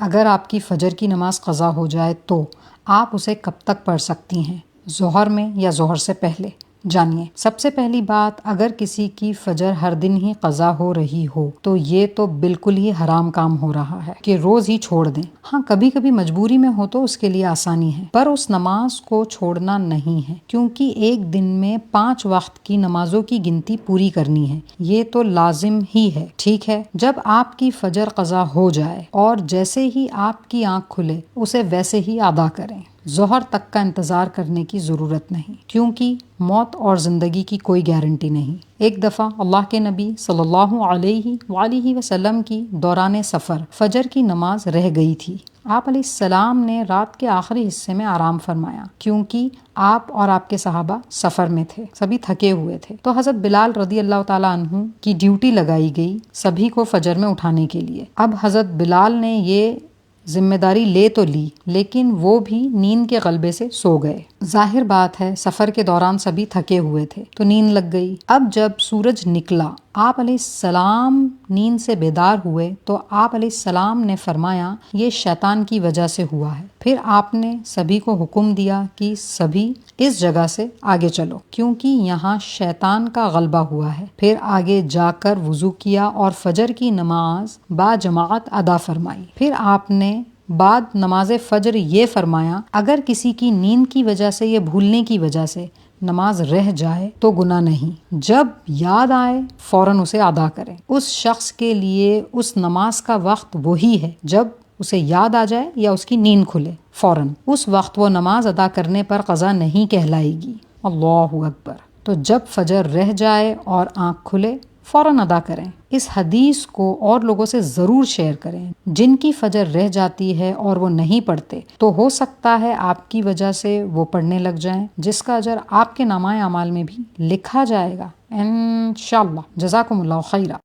اگر آپ کی فجر کی نماز قضا ہو جائے تو آپ اسے کب تک پڑھ سکتی ہیں؟ ظہر میں یا ظہر سے پہلے؟ جانیے، سب سے پہلی بات، اگر کسی کی فجر ہر دن ہی قضا ہو رہی ہو تو یہ تو بالکل ہی حرام کام ہو رہا ہے کہ روز ہی چھوڑ دیں۔ ہاں، کبھی کبھی مجبوری میں ہو تو اس کے لیے آسانی ہے، پر اس نماز کو چھوڑنا نہیں ہے، کیونکہ ایک دن میں 5 وقت کی نمازوں کی گنتی پوری کرنی ہے، یہ تو لازم ہی ہے۔ ٹھیک ہے، جب آپ کی فجر قضا ہو جائے اور جیسے ہی آپ کی آنکھ کھلے اسے ویسے ہی ادا کریں۔ ظہر تک کا انتظار کرنے کی ضرورت نہیں، کیونکہ موت اور زندگی کی کوئی گارنٹی نہیں۔ ایک دفعہ اللہ کے نبی صلی اللہ علیہ وآلہ وسلم کی دوران سفر فجر کی نماز رہ گئی تھی۔ آپ علیہ السلام نے رات کے آخری حصے میں آرام فرمایا، کیونکہ آپ اور آپ کے صحابہ سفر میں تھے، سبھی تھکے ہوئے تھے۔ تو حضرت بلال رضی اللہ تعالیٰ عنہ کی ڈیوٹی لگائی گئی سبھی کو فجر میں اٹھانے کے لیے۔ اب حضرت بلال نے یہ ذمہ داری لے تو لی، لیکن وہ بھی نیند کے غلبے سے سو گئے۔ ظاہر بات ہے، سفر کے دوران سبھی تھکے ہوئے تھے تو نیند لگ گئی۔ اب جب سورج نکلا، آپ علیہ السلام نیند سے بیدار ہوئے تو آپ علیہ السلام نے فرمایا یہ شیطان کی وجہ سے ہوا ہے۔ پھر آپ نے سبھی کو حکم دیا کہ سبھی اس جگہ سے آگے چلو، کیونکہ یہاں شیطان کا غلبہ ہوا ہے۔ پھر آگے جا کر وضو کیا اور فجر کی نماز با جماعت ادا فرمائی۔ پھر آپ نے بعد نماز فجر یہ فرمایا اگر کسی کی نیند کی وجہ سے یا بھولنے کی وجہ سے نماز رہ جائے تو گناہ نہیں، جب یاد آئے فوراً اسے ادا کریں۔ اس شخص کے لیے اس نماز کا وقت وہی ہے جب اسے یاد آ جائے یا اس کی نیند کھلے، فوراً اس وقت وہ نماز ادا کرنے پر قضا نہیں کہلائے گی۔ اللہ اکبر۔ تو جب فجر رہ جائے اور آنکھ کھلے فوراً ادا کریں۔ اس حدیث کو اور لوگوں سے ضرور شیئر کریں۔ جن کی فجر رہ جاتی ہے اور وہ نہیں پڑھتے تو ہو سکتا ہے آپ کی وجہ سے وہ پڑھنے لگ جائیں، جس کا اجر آپ کے نامہ اعمال میں بھی لکھا جائے گا انشاءاللہ۔ جزاکم اللہ خیرہ۔